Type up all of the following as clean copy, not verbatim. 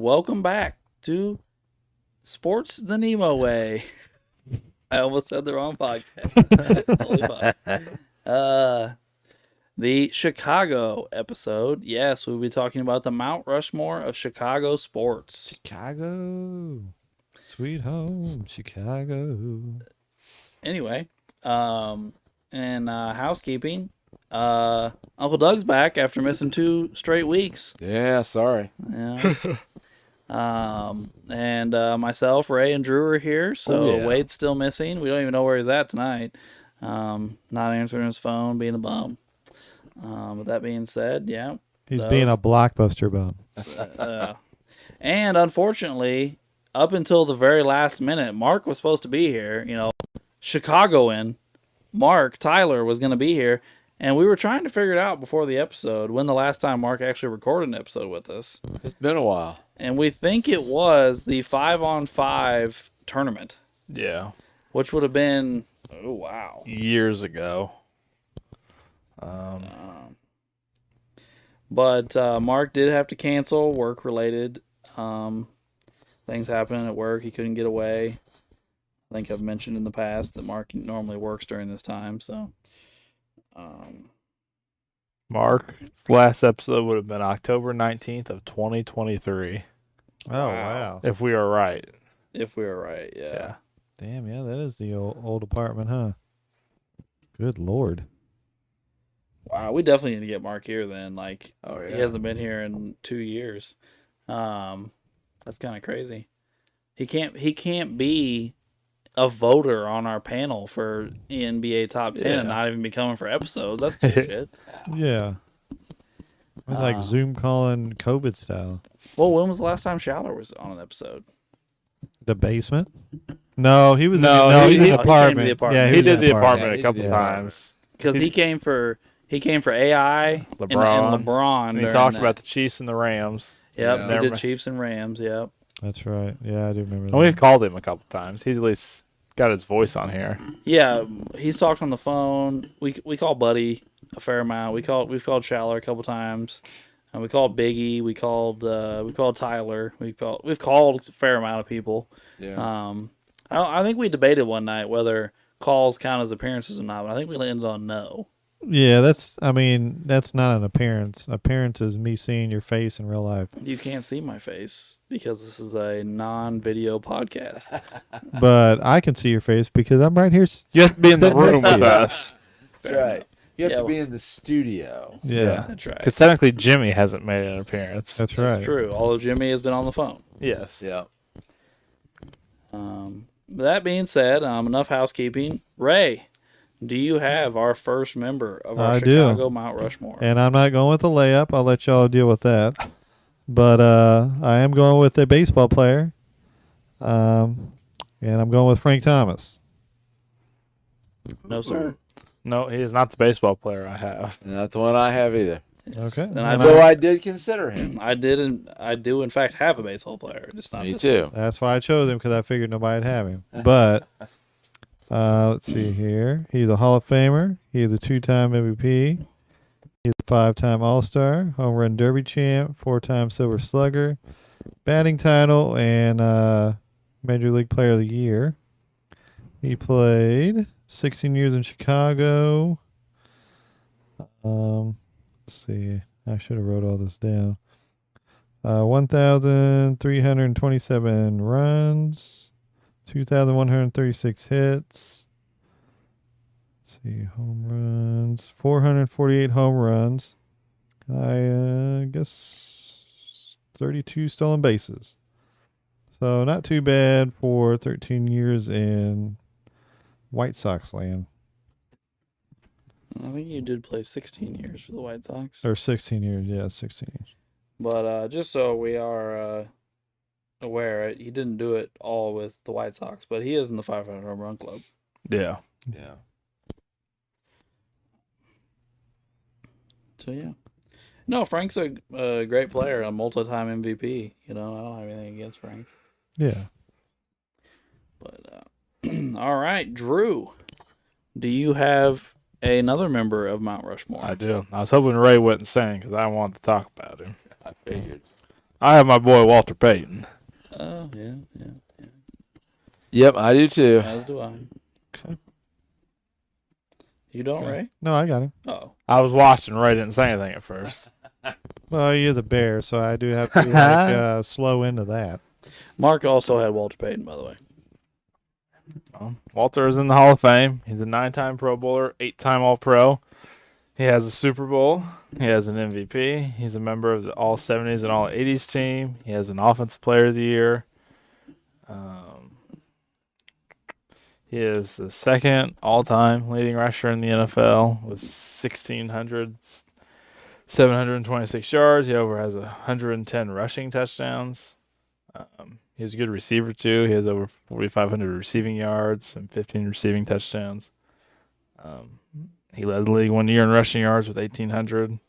welcome back to Sports the NEMO Way. I almost said the wrong podcast. Holy fuck. The Chicago episode. Yes, we'll be talking about the Mount Rushmore of Chicago sports. Chicago. Sweet home, Chicago. Anyway, and housekeeping. Uncle Doug's back after missing 2 straight weeks. Yeah, sorry. Yeah. And myself, Ray, and Drew are here. So Wade's still missing. We don't even know where he's at tonight. Not answering his phone, being a bum. With that being said, yeah. He's being a blockbuster bum. And unfortunately, up until the very last minute, Mark was supposed to be here. You know, Chicagoan Mark Tyler was going to be here. And we were trying to figure it out before the episode when the last time Mark actually recorded an episode with us. It's been a while. And we think it was the 5-on-5 tournament. Yeah. Which would have been, oh, wow. Years ago. But Mark did have to cancel work-related things happening at work. He couldn't get away. I think I've mentioned in the past that Mark normally works during this time, so... Mark's last episode would have been October 19th of 2023. Oh, wow. If we are right. If we were right, yeah. Damn, yeah, that is the old apartment, huh? Good Lord. Wow, we definitely need to get Mark here then. Like, Oh, yeah. he hasn't been here in 2 years. That's kind of crazy. He can't be a voter on our panel for NBA Top 10 and not even be coming for episodes. That's bullshit. Yeah. It's like Zoom calling COVID style. Well, when was the last time Schaller was on an episode? The basement? No, he was No, in the he apartment. came to the apartment. Yeah, He was did in the apartment Yeah, a couple he did the times. Because he came for AI and LeBron. And he during talked that. about the Chiefs and the Rams. Yep, Yeah. he did Chiefs and Rams, yep. That's right. Yeah, I do remember And that. we've called him a couple times. He's at least got his voice on here. Yeah, he's talked on the phone. We call Buddy a fair amount. We've called Schaller a couple times. And we called Biggie. We called Tyler. We've called a fair amount of people. Yeah. I think we debated one night whether calls count as appearances or not, but I think we landed on no. Yeah, that's not an appearance. Appearance is me seeing your face in real life. You can't see my face because this is a non-video podcast. But I can see your face because I'm right here. You have to be in the room with us. That's right. You have Yeah, to be in the studio. Yeah, That's right. Because technically Jimmy hasn't made an appearance. that's right. True. Although Jimmy has been on the phone. Yes. Yeah. That being said, enough housekeeping. Ray, do you have our first member of our I do. Chicago Mount Rushmore? And I'm not going with a layup. I'll let y'all deal with that. But I am going with a baseball player. And I'm going with Frank Thomas. No, sir. No, he is not the baseball player I have. Not the one I have either. Okay. And Though I did consider him. I do in fact have a baseball player, just not Me this too. That's why I chose him, because I figured nobody'd have him. But let's see here. He's a Hall of Famer. He's a 2-time MVP. He's a 5-time All-Star, home run derby champ, 4-time Silver Slugger, batting title, and Major League Player of the Year. He played 16 years in Chicago. Let's see. I should have wrote all this down. 1,327 runs, 2,136 hits. Let's see, home runs, 448 home runs. I guess 32 stolen bases. So not too bad for 13 years in White Sox land. I think you did play 16 years for the White Sox. Or 16 years, yeah, 16 years. But just so we are aware, he didn't do it all with the White Sox, but he is in the 500 home run club. Yeah. Yeah. So, yeah. No, Frank's a great player, a multi-time MVP. You know, I don't have anything against Frank. Yeah. But, all right, Drew, do you have another member of Mount Rushmore? I do. I was hoping Ray wouldn't sing because I wanted to talk about him. I figured. I have my boy Walter Payton. Oh, yeah. Yep, I do too. As do I. Okay. You don't, Ray? No, I got him. Oh. I was watching. Ray didn't say anything at first. Well, he is a bear, so I do have to be like slow into that. Mark also had Walter Payton, by the way. Well, Walter is in the Hall of Fame. He's a 9-time Pro Bowler, 8-time All-Pro. He has a Super Bowl. He has an MVP. He's a member of the All 70s and All 80s team. He has an Offensive Player of the Year. He is the second all-time leading rusher in the NFL with 726 yards. He over has 110 rushing touchdowns. He's a good receiver too. He has over 4,500 receiving yards and 15 receiving touchdowns. He led the league 1 year in rushing yards with 1,800.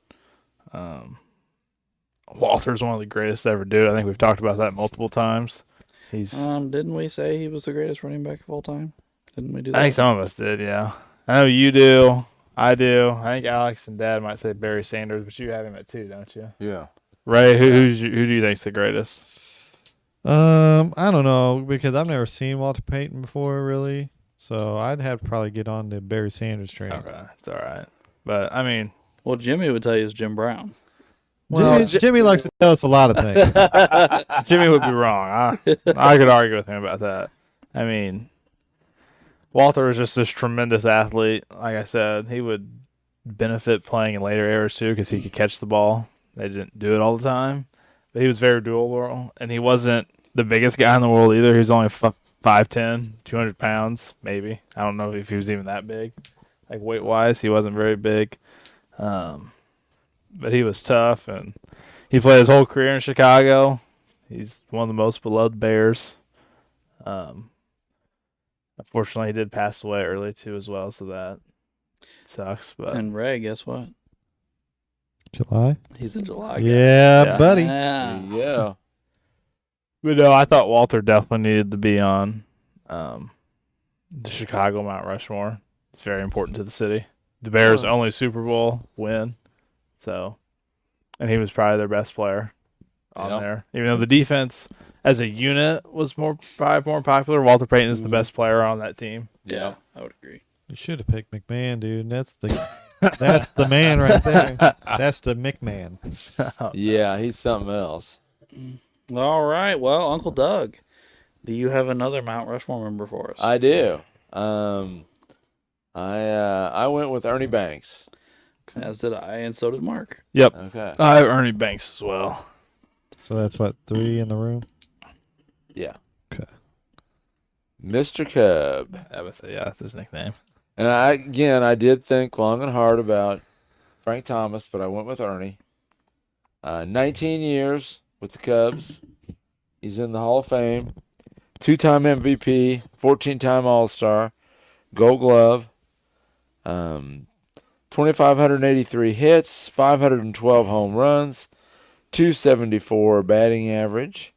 Walter's one of the greatest to ever do it. I think we've talked about that multiple times. He's. Didn't we say he was the greatest running back of all time? Didn't we do that? I think some of us did, yeah. I know you do. I do. I think Alex and Dad might say Barry Sanders, but you have him at 2, don't you? Yeah. Ray, who do you think's the greatest? I don't know because I've never seen Walter Payton before, really. So I'd have to probably get on the Barry Sanders train. Okay, it's all right. But I mean, Well, Jimmy would tell you it's Jim Brown. Well, Jimmy likes to tell us a lot of things. Jimmy would be wrong. I could argue with him about that. I mean, Walter was just this tremendous athlete. Like I said, he would benefit playing in later eras too because he could catch the ball. They didn't do it all the time, but he was very durable, and he wasn't the biggest guy in the world either. He was only 5'10", 200 pounds, maybe. I don't know if he was even that big. Like weight-wise, he wasn't very big. But he was tough, and he played his whole career in Chicago. He's one of the most beloved Bears. Unfortunately, he did pass away early, too, as well, so that sucks. But And Ray, guess what? July? He's a July guy. Yeah, buddy. Yeah. There you go. But no, I thought Walter definitely needed to be on the Chicago Mount Rushmore. It's very important to the city. The Bears' only Super Bowl win. So, and he was probably their best player on there. Even though the defense as a unit was probably more popular, Walter Payton is the best player on that team. Yeah, I would agree. You should have picked McMahon, dude. That's the man right there. That's the McMahon. Yeah, he's something else. All right. Well, Uncle Doug, do you have another Mount Rushmore member for us? I do. I went with Ernie Banks. As did I, and so did Mark. Yep. Okay. I have Ernie Banks as well. So that's what, 3 in the room? Yeah. Okay. Mr. Cub. That's his nickname. And I did think long and hard about Frank Thomas, but I went with Ernie. 19 years with the Cubs. He's in the Hall of Fame. 2-time MVP, 14-time All-Star, Gold Glove. 2,583 hits, 512 home runs, 274 batting average.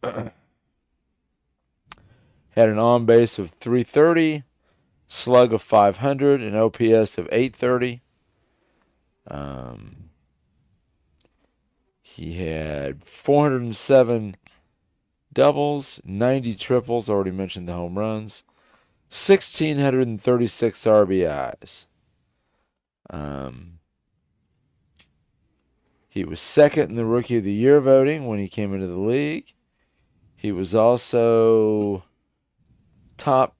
Had an on base of 330, slug of 500, and OPS of 830. He had 407 doubles, 90 triples, already mentioned the home runs, 1,636 RBIs. He was second in the Rookie of the Year voting when he came into the league. He was also top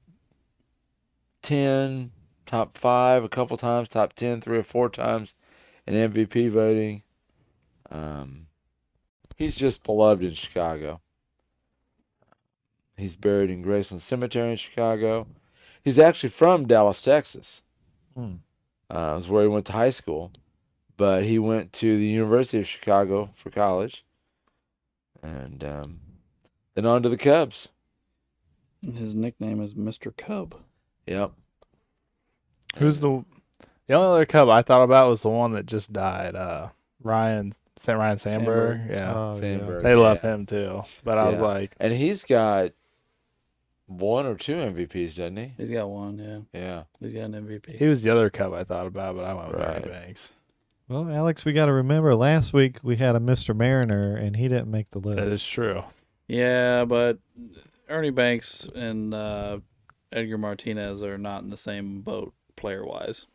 10, top 5 a couple times, top 10 3 or 4 times in MVP voting. He's just beloved in Chicago. He's buried in Graceland Cemetery in Chicago. He's actually from Dallas, Texas. That's where he went to high school. But he went to the University of Chicago for college. And then on to the Cubs. His nickname is Mr. Cub. Yep. Who's the only other Cub I thought about was the one that just died. Ryan Sandberg. Yeah. Oh, Sandberg. They love him too. But I was Yeah. like, And he's got 1 or 2 MVPs, doesn't he? He's got one, yeah. Yeah. He's got an MVP. he was the other Cub I thought about, but I went with Right. Ernie Banks. Well, Alex, we got to remember last week we had a Mr. Mariner, and he didn't make the list. That is true. Yeah, but Ernie Banks and Edgar Martinez are not in the same boat player-wise.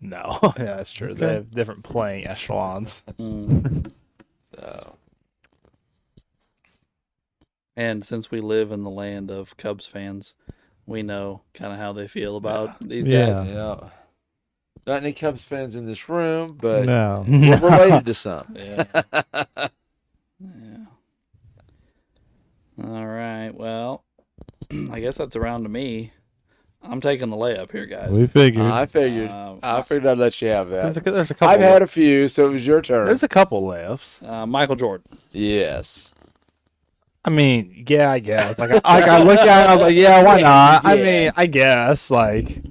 No, yeah, that's true. Okay. They have different playing echelons. So And since we live in the land of Cubs fans, we know kind of how they feel about these Yeah. guys. yeah, not any Cubs fans in this room, but No. we're related to some. Yeah. Yeah. All right. Well, I guess that's around to me. I'm taking the layup here, guys. We figured. I figured. I figured I'd let you have that. There's a couple. I've had a few, so it was your turn. There's a couple layups. Michael Jordan. Yes. I mean, yeah, I guess. Like I looked at it, I was like, yeah, why not? I mean, I guess. Like,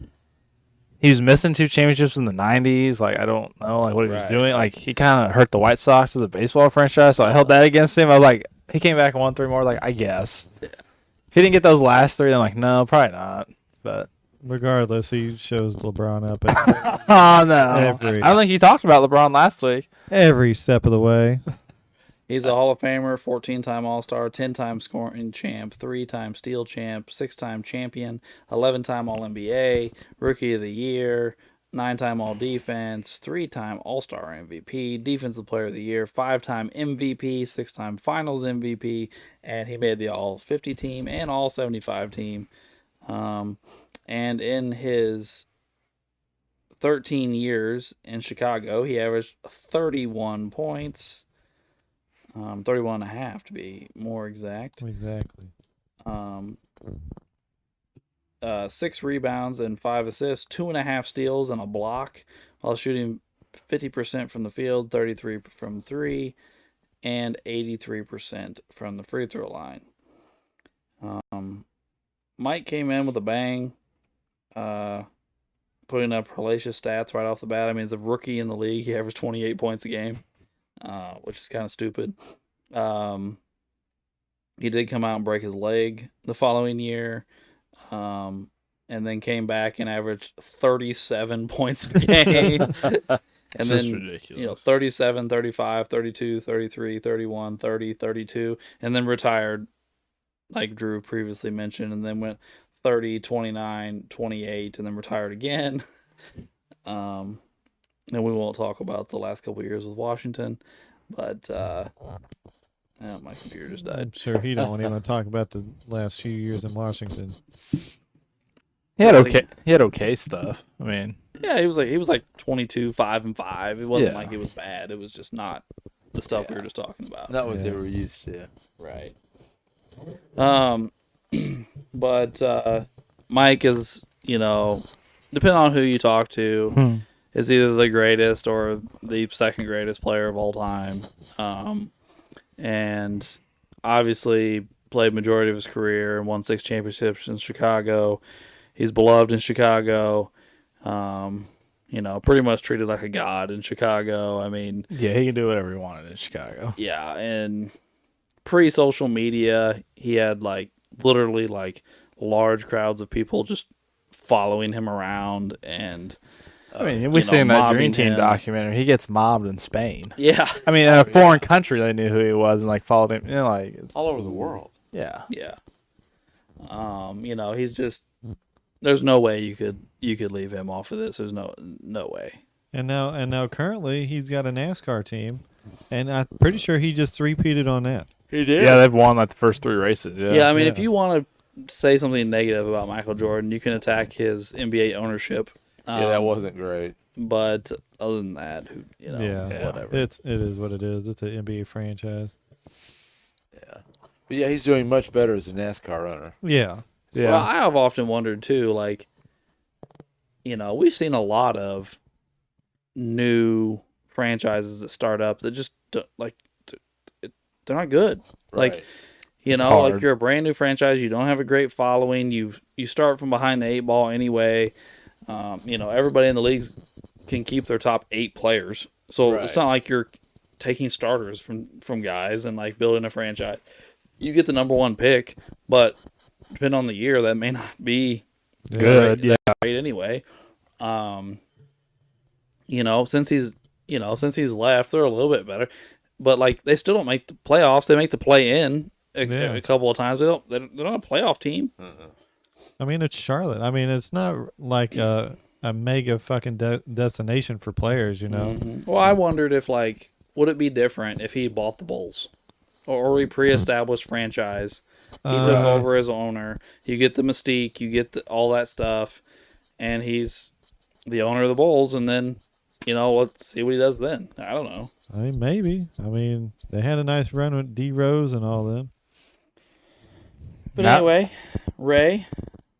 he was missing 2 championships in the 90s. Like, I don't know, like, what he was Right. doing. Like, he kind of hurt the White Sox of the baseball franchise, so I held that against him. I was like, he came back and won 3 more. Like, I guess. Yeah. If he didn't get those last 3, then I'm like, no, probably not. But Regardless, he shows LeBron up at oh no, Every- I don't think he talked about LeBron last week. every step of the way. He's a Hall of Famer, 14-time All-Star, 10-time scoring champ, 3-time steal champ, 6-time champion, 11-time All-NBA, Rookie of the Year, 9-time All-Defense, 3-time All-Star MVP, Defensive Player of the Year, 5-time MVP, 6-time Finals MVP, and he made the All-50 team and All-75 team. And in his 13 years in Chicago, he averaged 31 points. 31 and a half to be more exact. Exactly. 6 rebounds and 5 assists, 2.5 steals and a block, while shooting 50% from the field, 33 from 3, and 83% from the free throw line. Mike came in with a bang, putting up hellacious stats right off the bat. I mean, as a rookie in the league, he averaged 28 points a game. Which is kind of stupid. He did come out and break his leg the following year, and then came back and averaged 37 points a game. And It's then, just ridiculous. 37, 35, 32, 33, 31, 30, 32, and then retired, like Drew previously mentioned, and then went 30, 29, 28, and then retired again. And we won't talk about the last couple of years with Washington, but my computer just died. I'm sure he don't even talk about the last few years in Washington. He had okay stuff. I mean, Yeah, he was like 22, 5 and 5. It wasn't Yeah. like it was bad. It was just not the stuff we were just talking about. Not what they Yeah. were used to. Right. But Mike is, depending on who you talk to, is either the greatest or the second greatest player of all time. And obviously played majority of his career and won 6 championships in Chicago. He's beloved in Chicago. Pretty much treated like a god in Chicago. I mean, yeah, he can do whatever he wanted in Chicago. yeah, and pre-social media, he had literally large crowds of people just following him around, and I mean, we see in that mobbing Dream Team him. documentary, he gets mobbed in Spain. yeah, I mean, in a foreign country, they knew who he was and followed him. It's, All over the world. yeah. yeah. He's just. There's no way you could leave him off of this. There's no way. And now currently he's got a NASCAR team, and I'm pretty sure he just three-peated on that. He did. Yeah, they've won the first 3 races. Yeah. Yeah, I mean, if you want to say something negative about Michael Jordan, you can attack his NBA ownership. That wasn't great. But other than that, whatever. It is what it is. It's an NBA franchise. Yeah. But yeah, he's doing much better as a NASCAR owner. Yeah. Yeah. Well, I have often wondered too, we've seen a lot of new franchises that start up that just they're not good. Right. Like you're a brand new franchise, you don't have a great following, you start from behind the 8 ball anyway. Everybody in the leagues can keep their top 8 players, so it's not like you're taking starters from guys and building a franchise. You get the number 1 pick, but depending on the year, that may not be Good. Yeah. great anyway. Since he's since he's left, they're a little bit better. But like they still don't make the playoffs. They make the play in a couple of times. They're not a playoff team. I mean, it's Charlotte. I mean, it's not like a mega fucking destination for players, Well, I wondered if would it be different if he bought the Bulls or he pre-established franchise. He took over as owner. You get the mystique. You get all that stuff, and he's the owner of the Bulls. And then, let's see what he does then. I don't know. I mean, maybe. I mean, they had a nice run with D Rose and all them. But anyway, Ray,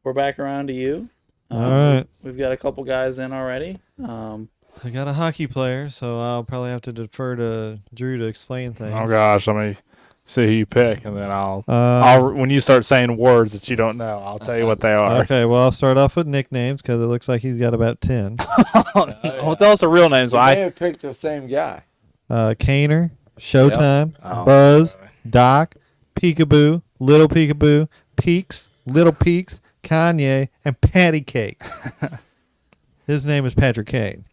we're back around to you. All right. We've got a couple guys in already. I got a hockey player, so I'll probably have to defer to Drew to explain things. Oh gosh, let me see who you pick, and then I'll when you start saying words that you don't know, I'll tell you what they are. Okay, well, I'll start off with nicknames because it looks like he's got about 10. Well, tell us the real names. I may have picked the same guy. Kaner, Showtime, Oh, Buzz, boy. Doc, Peekaboo, Little Peekaboo, Peaks, Little Peaks, Kanye, and Patty Cake. His name is Patrick Kane.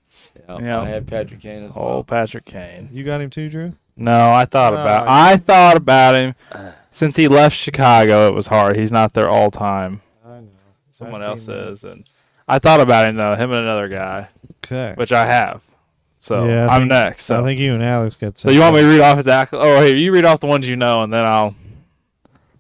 Yeah. I had Patrick Kane as well. Oh, Patrick Kane. You got him too, Drew? No, I thought about him. Since he left Chicago, it was hard. He's not their all-time. I know. Someone else is, and I thought about him though. Him and another guy, Okay. which I have. So Yeah, I'm next. So I think you and Alex got So you want me to read off his accolades? Oh, hey, you read off the ones you know, and then I'll.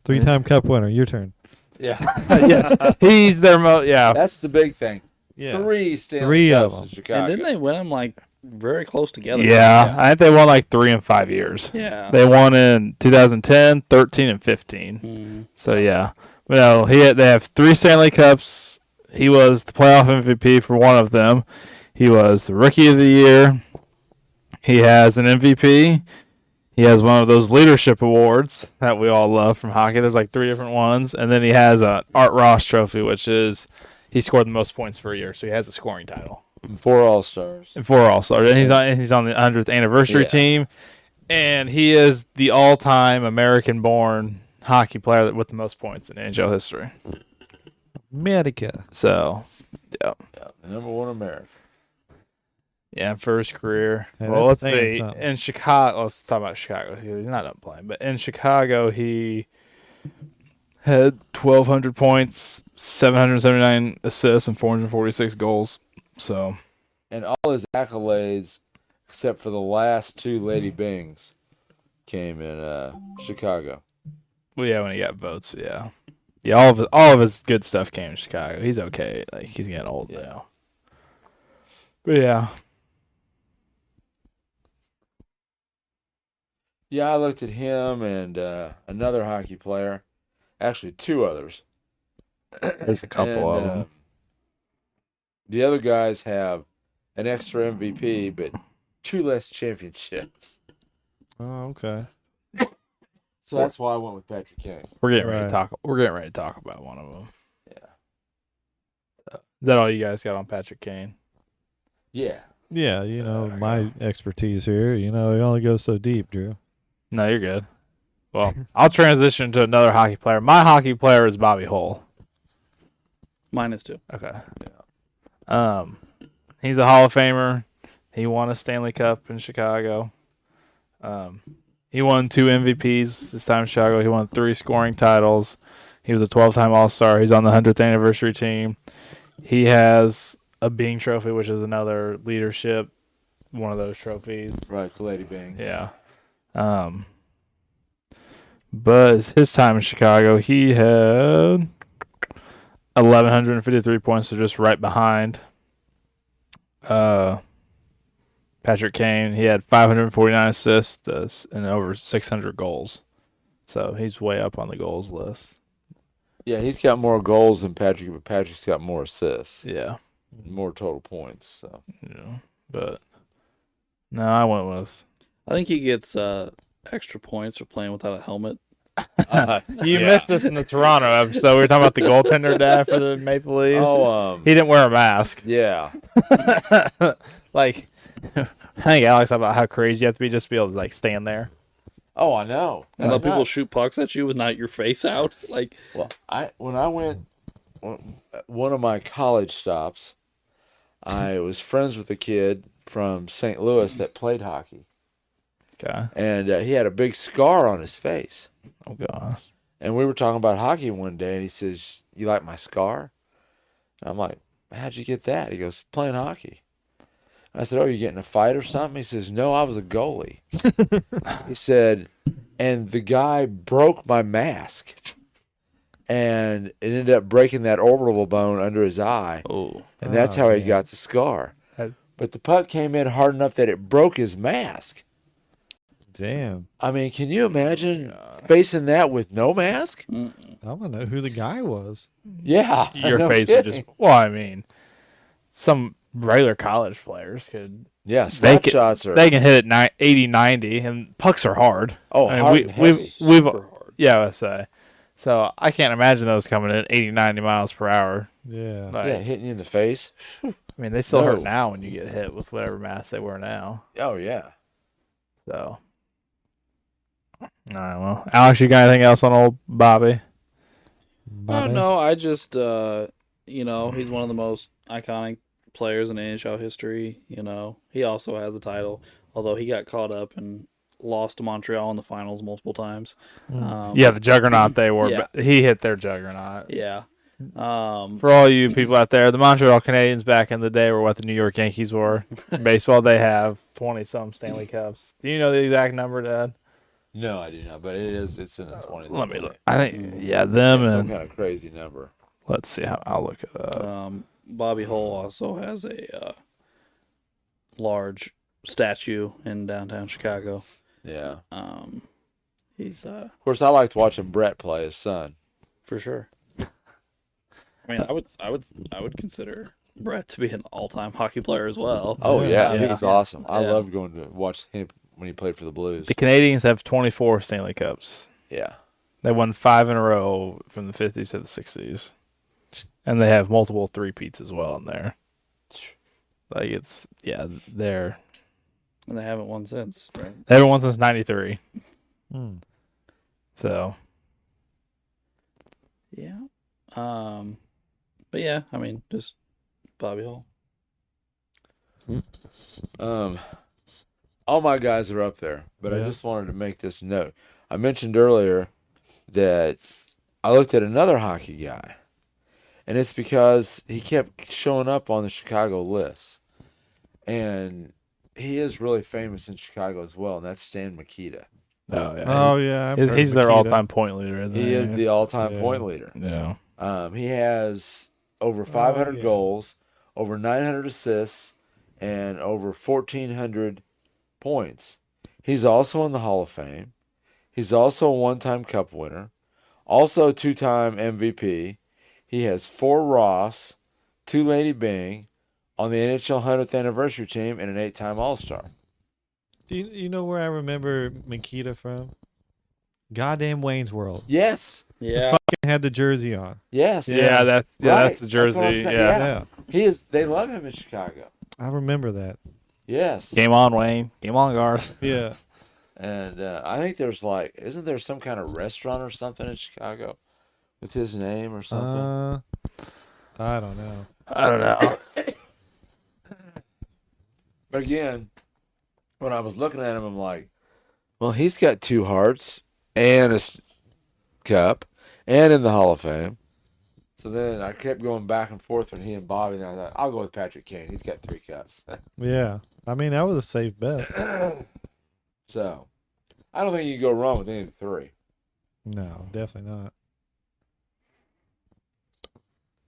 3-time Cup winner. Your turn. Yeah. Yes. He's their most. Yeah. That's the big thing. Yeah. 3 Stanley Three of Cups in them. Chicago. And didn't they win them very close together? Yeah. I think they won 3 and 5 years. Yeah. They won in 2010, 13, and 15. Mm-hmm. So yeah. Well, they have 3 Stanley Cups. He was the playoff MVP for one of them. He was the Rookie of the Year. He has an MVP. He has one of those leadership awards that we all love from hockey. There's 3 different ones. And then he has an Art Ross trophy, which is he scored the most points for a year. So he has a scoring title. 4 All-Stars. And 4 All-Stars. And he's on the 100th anniversary team. And he is the all-time American-born hockey player with the most points in NHL history. Medica. So, yeah. The number 1 American. Yeah, for his career. Hey, Well, let's that's saying see. something. In Chicago, let's talk about Chicago. He's not done playing, but in Chicago, he had 1,200 points, 779 assists, and 446 goals. So, And all his accolades, except for the last 2 Lady Bings, came in Chicago. well, yeah, when he got votes, yeah, all of his good stuff came in Chicago. He's okay. He's getting old now. But yeah, Yeah, I looked at him and another hockey player. Actually, 2 others. there's a couple of them. The other guys have an extra MVP, but 2 less championships. Oh, okay. So that's why I went with Patrick Kane. We're getting ready to Right. talk. We're getting ready to talk about one of them. Yeah. Is that all you guys got on Patrick Kane? Yeah. Yeah, my expertise here. It only goes so deep, Drew. No, you're good. Well, I'll transition to another hockey player. My hockey player is Bobby Hull. Mine is 2. Okay. He's a Hall of Famer. He won a Stanley Cup in Chicago. He won 2 MVPs this time in Chicago. He won 3 scoring titles. He was a 12-time All-Star. He's on the 100th anniversary team. He has a Bing Trophy, which is another leadership, one of those trophies. Right, the Lady Bing. Yeah. But his time in Chicago, he had 1,153 points, so just right behind Patrick Kane. He had 549 assists and over 600 goals. So he's way up on the goals list. Yeah, he's got more goals than Patrick, but Patrick's got more assists, Yeah. more total points. So. But no, I went with. I think he gets extra points for playing without a helmet. You missed this in the Toronto episode. We were talking about the goaltender dad for the Maple Leafs. Oh, He didn't wear a mask. yeah. I think Alex about how crazy you have to be just to be able to stand there. Oh, I know. And That's people nuts. shoot pucks at you with not your face out. Well, when I went one of my college stops, I was friends with a kid from St. Louis that played hockey, Okay. and he had a big scar on his face. Oh gosh. And we were talking about hockey one day, and he says, "You like my scar?" And I'm like, "How'd you get that?" He goes, "Playing hockey." I said, "Oh, you getting in a fight or something?" He says, "No, I was a goalie." He said, "And the guy broke my mask, and it ended up breaking that orbital bone under his eye, Oh. and that's how he got the scar. But the puck came in hard enough that it broke his mask." Damn. I mean, can you imagine facing that with no mask? I want to know who the guy was. Yeah, Your no face would kidding. just. Well, I mean, some regular college players could. Yeah, slap can- shots are. They can hit it 80, 90, and pucks are hard. Oh, I mean, hard and heavy. we've Super hard. yeah, I would say. So I can't imagine those coming in 80, 90 miles per hour. Yeah. Like, Yeah, hitting you in the face. I mean, they still No. hurt now when you get hit with whatever mask they wear now. Oh yeah. So, all right, well, Alex, you got anything else on old Bobby? Oh no, I just he's one of the most iconic players in NHL history. He also has a title, although he got caught up and lost to Montreal in the finals multiple times. Yeah, the juggernaut they were. Yeah. But he hit their juggernaut. Yeah. For all you people out there, the Montreal Canadiens back in the day were what the New York Yankees were. In baseball, they have 20-some Stanley Cups. Do you know the exact number, Dad? No, I do not, but it's in the 20s. Let me look. I think, them Some and kind of crazy number. let's see how I'll look it up. Bobby Hull also has a large statue in downtown Chicago. Yeah. He's Of course, I liked watching Brett play his son. for sure. I mean, I would consider Brett to be an all-time hockey player as well. Oh yeah, Yeah. he's awesome. I Yeah. loved going to watch him when he played for the Blues. The Canadians have 24 Stanley Cups. Yeah. They won 5 in a row from the 50s to the 60s. And they have multiple three-peats as well in there. Like, they're... And they haven't won since, right? They haven't won since 93. Hmm. So, Yeah. But yeah, I mean, just Bobby Hull. All my guys are up there, but I Yeah. just wanted to make this note. I mentioned earlier that I looked at another hockey guy, and it's because he kept showing up on the Chicago list. And he is really famous in Chicago as well, and that's Stan Mikita. Oh yeah. I've heard He's their Makita. all-time point leader, isn't he? He is the all-time Yeah. point leader. Yeah. He has over 500 yeah. goals, over 900 assists, and over 1,400 points. He's also in the Hall of Fame. He's also a one-time Cup winner, also a two-time MVP. He has 4 Ross, 2 Lady Byng on the NHL 100th anniversary team, and an 8-time All-Star. You know where I remember Makita from? Goddamn Wayne's World. Yes, Yeah. Fucking had the jersey on. yes. Yeah, that's Right. that's the That's what I'm jersey. saying, Yeah. yeah. He is. They love him in Chicago. I remember that. Yes. Game on, Wayne. Game on, Garth. Yeah. And I think there's isn't there some kind of restaurant or something in Chicago with his name or something? I don't know. I don't know. But again, when I was looking at him, I'm like, well, he's got 2 hearts and a cup and in the Hall of Fame. So then I kept going back and forth with he and Bobby, and I thought, I'll go with Patrick Kane. He's got 3 cups. Yeah. I mean, that was a safe bet. So I don't think you can go wrong with any of the 3. No, definitely not.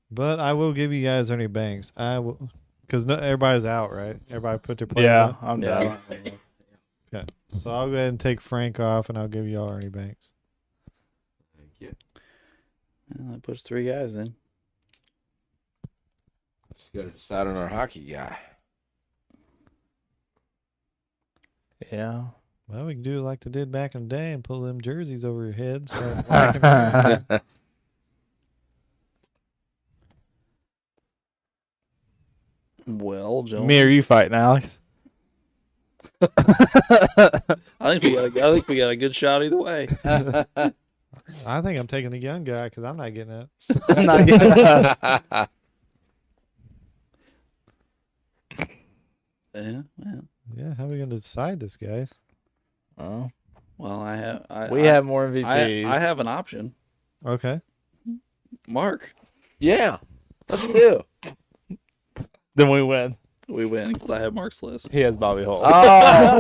But I will give you guys Ernie Banks. I will, because everybody's out, right? Everybody put their players Yeah, I'm Yeah. done. So I'll go ahead and take Frank off, and I'll give y'all Ernie Banks. Thank you. Well, that puts 3 guys in. Just got to decide on our hockey guy. Yeah. Well, we can do it like they did back in the day and pull them jerseys over your head. Start whacking around. Well, gentlemen, Me or you fighting, Alex? I think we got a good shot either way. I think I'm taking the young guy because I'm not getting that. I'm not getting Yeah. Yeah, how are we going to decide this, guys? Oh. Well, We have more MVPs. I have an option. Okay. Mark. Yeah. Let's do. Then we win. We win because I have Mark's list. He has Bobby Holt. Oh,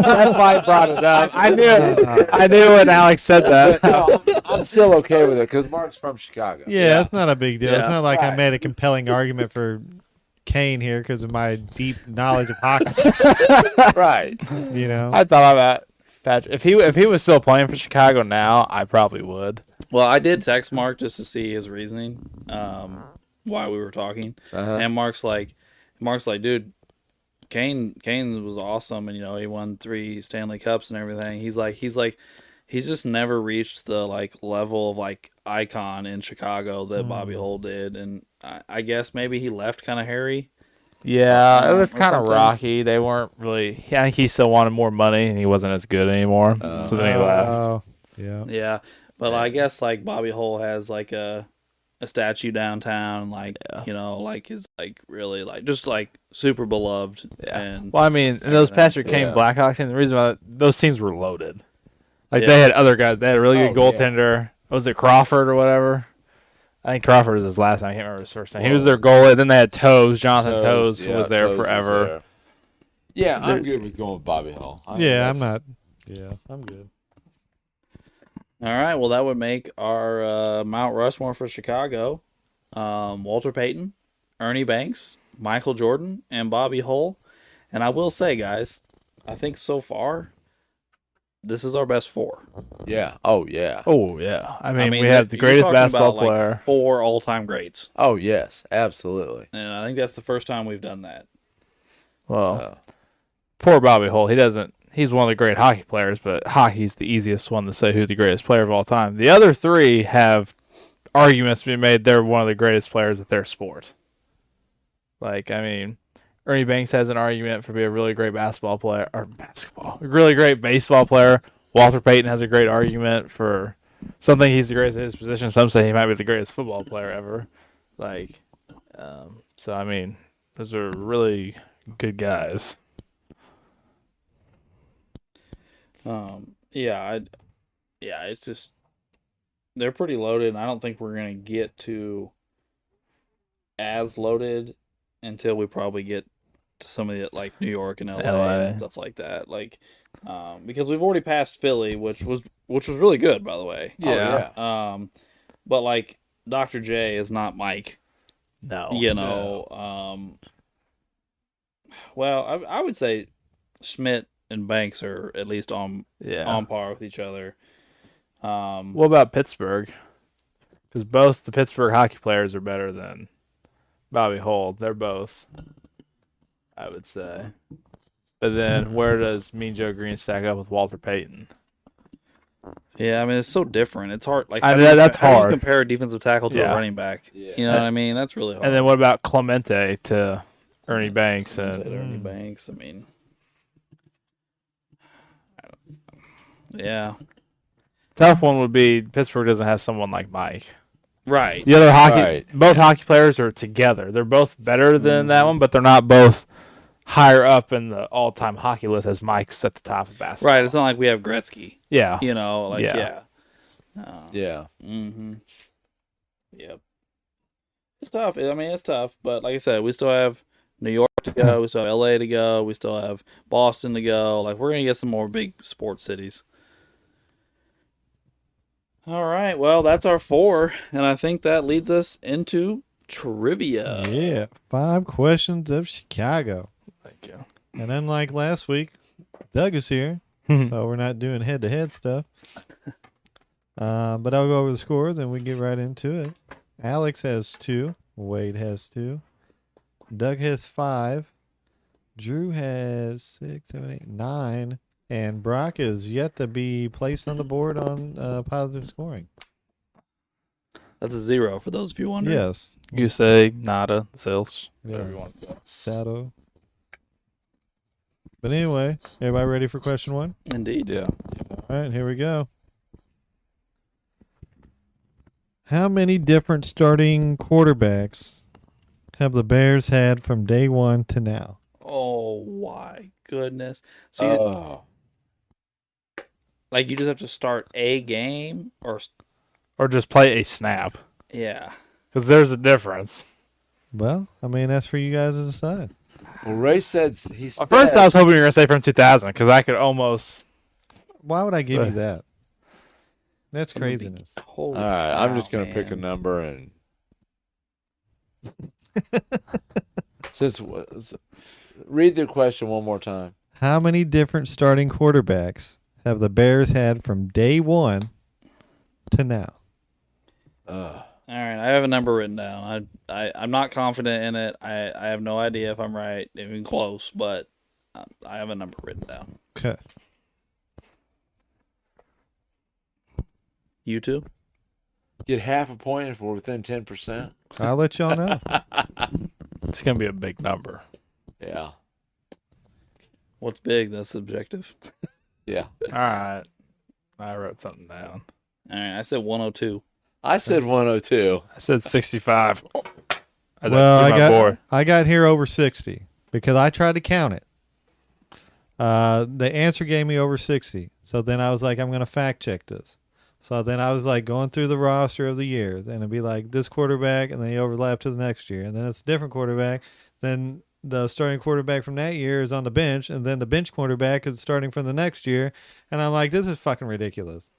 that's why I brought it up. I knew it. I knew when Alex said that. No, I'm still okay with it because Mark's from Chicago. Yeah, it's not a big deal. Yeah. It's not like I Right. made a compelling argument for Kane here because of my deep knowledge of hockey. Right. You know? I thought about Patrick. If he was still playing for Chicago now, I probably would. Well, I did text Mark just to see his reasoning why we were talking, and Mark's like, dude, Kane was awesome, and he won 3 Stanley Cups and everything. He's just never reached the level of icon in Chicago that Bobby Holt did, and I guess maybe he left kind of hairy. Yeah, it was or kind of something. rocky. They weren't really. I think he still wanted more money, and he wasn't as good anymore. So then he left. Oh, yeah. Yeah, but I guess Bobby Holt has a statue downtown, is really just super beloved. Yeah. And Well, I mean, and those everything, Patrick so- Kane Yeah. Blackhawks team, the reason why those teams were loaded. They Yeah. had other guys. They had a really good Oh, yeah. goaltender. Was it Crawford or whatever? I think Crawford was his last name. I can't remember his first name. He was their goalie. Then they had Toes. Jonathan Toes was there forever. there. Yeah, I'm good with going with Bobby Hull. I think Yeah, I'm that's- not. Yeah, I'm good. All right, well, that would make our Mount Rushmore for Chicago: Walter Payton, Ernie Banks, Michael Jordan, and Bobby Hull. And I will say, guys, I think so far this is our best 4. Yeah. Oh, yeah. Oh yeah. I mean, we you're- have the you're greatest talking basketball about, player. 4 all-time greats, Oh, yes. Absolutely. and I think that's the first time we've done that. Well, So, poor Bobby Holt. He doesn't. He's one of the great hockey players, but hockey's the easiest one to say who the greatest player of all time. The other 3 have arguments to be made. They're one of the greatest players at their sport. I mean, Ernie Banks has an argument for being a really great a really great baseball player. Walter Payton has a great argument for something. He's the greatest at his position. Some say he might be the greatest football player ever. So I mean, those are really good guys. It's just they're pretty loaded, and I don't think we're gonna get to as loaded until we probably get to some of the New York and LA and stuff like that. Because we've already passed Philly, which was really good, by the way. Yeah. But Dr. J is not Mike. No. Well, I would say Schmidt and Banks are at least on Yeah. par with each other. What about Pittsburgh? Because both the Pittsburgh hockey players are better than Bobby Holt. They're both, I would say. But then where does Mean Joe Green stack up with Walter Payton? Yeah, I mean it's so different. It's hard. That's how do you hard. compare a defensive tackle to Yeah. a running back? Yeah. You know what I mean? That's really hard. And then what about Clemente to Ernie Banks? And And Ernie Banks. I mean, yeah, tough one would be Pittsburgh doesn't have someone like Mike. right. The other hockey, Right. both hockey players are together. They're both better than that one, but they're not both higher up in the all-time hockey list as Mike's at the top of basketball. Right. It's not like we have Gretzky. Yeah. Yeah. yeah. Mm-hmm. Yep. It's tough. I mean, it's tough, but like I said, we still have New York to go. We still have LA to go. We still have Boston to go. We're gonna get some more big sports cities. All right. Well, that's our 4, and I think that leads us into trivia. Yeah, 5 questions of Chicago. Thank you. And unlike last week, Doug is here, so we're not doing head-to-head stuff. But I'll go over the scores, and we get right into it. Alex has 2. Wade has 2. Doug has 5. Drew has 6, 7, 8, 9. And Brock is yet to be placed on the board on positive scoring. That's a 0 for those of you wondering. Yes. Goose egg, nada, zilch, Yeah. whatever you want to say. Sato. But anyway, everybody ready for question 1? Indeed. Yeah. All right, here we go. How many different starting quarterbacks have the Bears had from day 1 to now? Oh Oh my goodness! So you, Oh. like you just have to start a game, or Or just play a snap. yeah. Because there's a difference. Well, I mean, that's for you guys to decide. Well, Ray said he said. At first, I was hoping you were going to say from 2000 because I could almost. Why would I give you Right. that? That's That would be- craziness. Holy All right, I'm just cow, gonna pick a man. number and since read the question one more time. How many different starting quarterbacks have the Bears had from day one to now? Uh, All right, I have a number written down. I'm not confident in it. I have no idea if I'm right, even close, but I have a number written down. Okay. You two? get half a point if we're within 10%. I'll let y'all know. It's going to be a big number. Yeah. What's big? That's subjective. Yeah. All right. I wrote something down. All right, I said 102. I said 102. I said 65. Well, I got here over 60 because I tried to count it. The answer gave me over 60. So then I was like, I'm going to fact check this. So then I was like going through the roster of the year. Then it'd be like this quarterback, and then he overlapped to the next year. And then it's a different quarterback. Then the starting quarterback from that year is on the bench, and then the bench quarterback is starting from the next year. And I'm like, this is fucking ridiculous.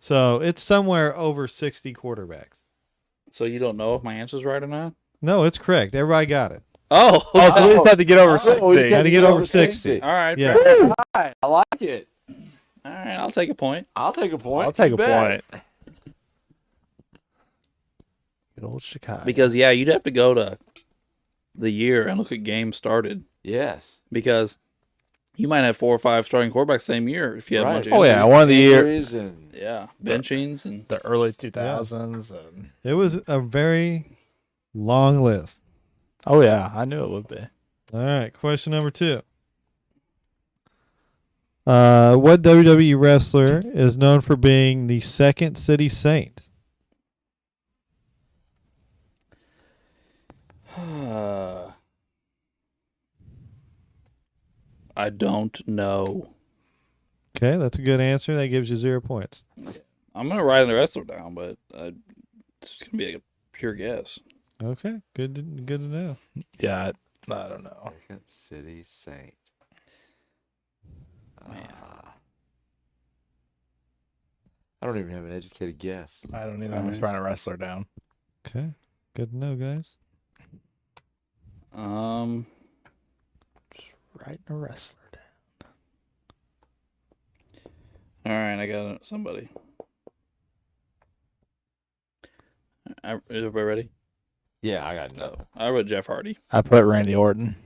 So it's somewhere over 60 quarterbacks. So you don't know if my answer's right or not? No, it's correct. Everybody got it. Oh, Oh, so we just had to get over 60. we Had to get over 60. all right. Yeah. fair. I like it. All right, I'll take a point. I'll take a point. I'll take You a bet. point. Good old Chicago. Because, yeah, you'd have to go to the year and look at games started. Yes. Because you might have 4 or 5 starting quarterbacks same year if you have a bunch of Oh, yeah. injuries. One of the year, Injuries and Yeah, benchings and the early 2000s. And, It was a very long list. oh, yeah. I knew it would be. All right, question number 2. What WWE wrestler is known for being the second city saint? I don't know. Okay, that's a good answer. That gives you 0 points. I'm gonna write the wrestler down, but it's gonna be like a pure guess. Okay, good to know. Yeah. I don't know. Second City Saint. Man. I don't even have an educated guess. I don't either. I'm just writing a wrestler down. Okay, good to know, guys. Just writing a wrestler down. All right, I got somebody. Is everybody ready? Yeah, I got No, I wrote Jeff Hardy. I put Randy Orton.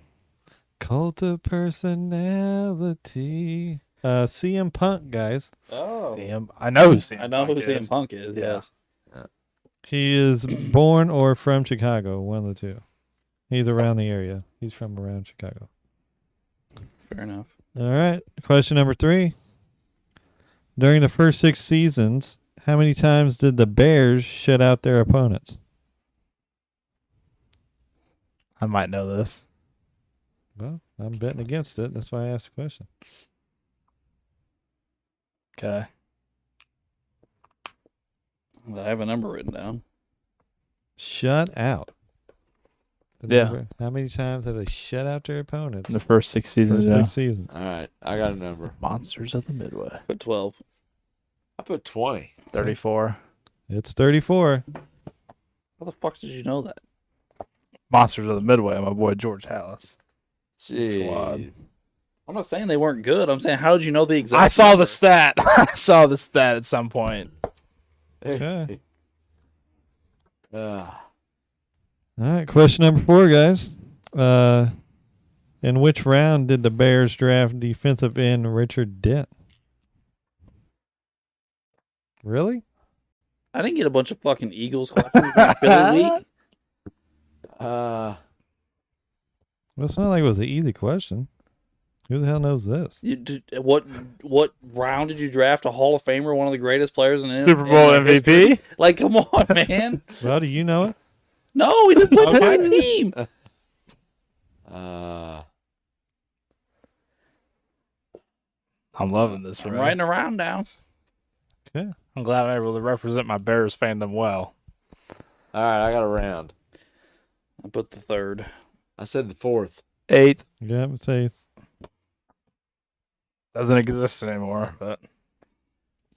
Cult of personality. CM Punk, guys. Oh, CM. I know who CM I know who Punk CM is. Punk is. Yeah. Yes. He is born or from Chicago, one of the two. He's around the area. He's from around Chicago. Fair enough. All right. Question number 3. During the first 6 seasons, how many times did the Bears shut out their opponents? I might know this. Well, I'm betting against it. That's why I asked the question. Okay. I have a number written down. Shut out. The Yeah. number- how many times have they shut out their opponents? In the first 6 seasons. First Yeah. 6 seasons. All right, I got a number. Monsters of the Midway. Put 12. I put 20. 34. It's 34. How the fuck did you know that? Monsters of the Midway. My boy George Hallis. Gee. I'm not saying they weren't good. I'm saying how did you know the exact? I saw number? the stat. I saw the stat at some point. Okay. Uh, All right. Question number 4, guys. In which round did the Bears draft defensive end Richard Dent? Really? I didn't get a bunch of fucking Eagles questions in Philly week. Well, it's not like it was an easy question. Who the hell knows this? What round did you draft a Hall of Famer, one of the greatest players in Super Bowl history? MVP. Like, come on, man. Well, do you know it? No, he didn't play for my Okay. team. I'm loving this. I'm Ray. writing a round down. Okay. I'm glad I'm able to represent my Bears fandom well. All right, I got a round. I put the third. I said the fourth. 8th Yeah, say doesn't exist anymore, but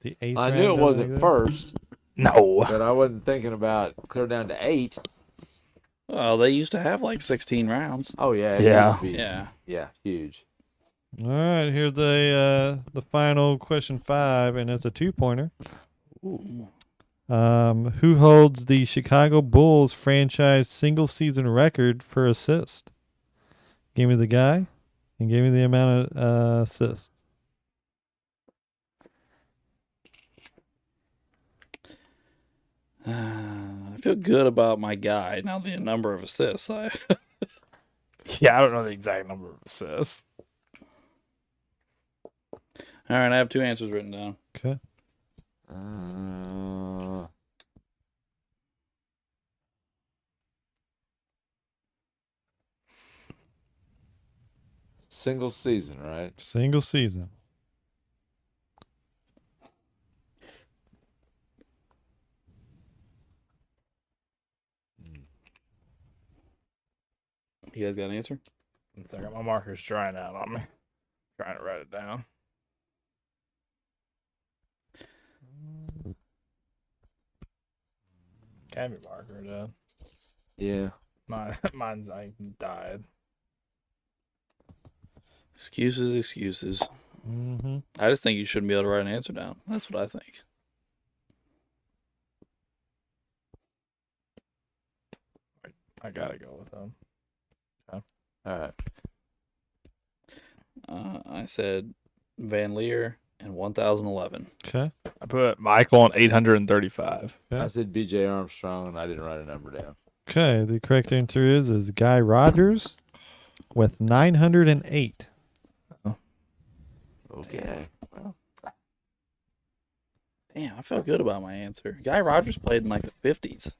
the eighth. I round knew it doesn't wasn't exist? first, no. but I wasn't thinking about clear down to 8. Well, they used to have like 16 rounds. Oh yeah, it Yeah. used to be- Yeah. yeah, huge. All right, here's the final question 5, and it's a 2-pointer. Who holds the Chicago Bulls franchise single season record for assists? Give me the guy, and give me the amount of assists. I feel good about my guy. Now the number of assists. Yeah, I don't know the exact number of assists. All right, I have 2 answers written down. Okay. Single season, right? Single season. You guys got an answer? I got my markers drying out on me. Trying to write it down. Can be marker, Dad. Yeah. Mine's like died. Excuses. Mm-hmm. I just think you shouldn't be able to write an answer down. That's what I think. I gotta go with them. All right. I said Van Leer in 1011. Okay. I put Michael on 835. Yeah. I said B.J. Armstrong, and I didn't write a number down. Okay. The correct answer is Guy Rogers with 908. Okay. Well, Damn, I felt good about my answer. Guy Rogers played in like the 50s.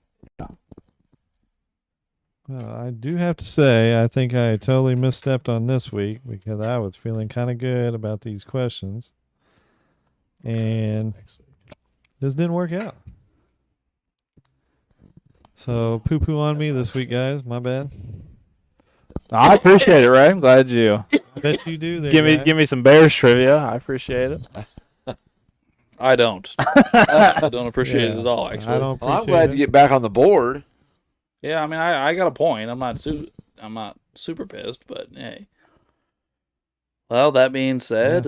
Well, I do have to say, I think I totally misstepped on this week because I was feeling kind of good about these questions. And this didn't work out. So, poo-poo on me this week, guys. My bad. I appreciate it, Ray. I'm glad you I bet you do. There, give me some Bears trivia. I appreciate it. I don't. I don't appreciate it Yeah. at all, actually. I don't well, I'm appreciate glad it. to get back on the board. Yeah, I mean, I got a point. I'm not super pissed, but hey. Well, that being said,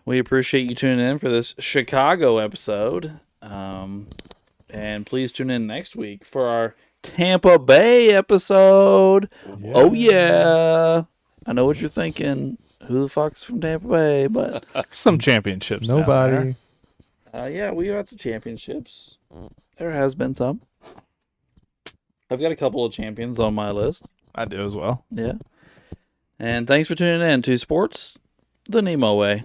we appreciate you tuning in for this Chicago episode. And please tune in next week for our Tampa Bay episode. Yeah. Oh, yeah. I know what you're thinking. Who the fuck's from Tampa Bay? But Some championships. down Nobody. there. yeah, we got some championships. There has been some. I've got a couple of champions on my list. I do as well. Yeah. And thanks for tuning in to Sports the NEMO Way.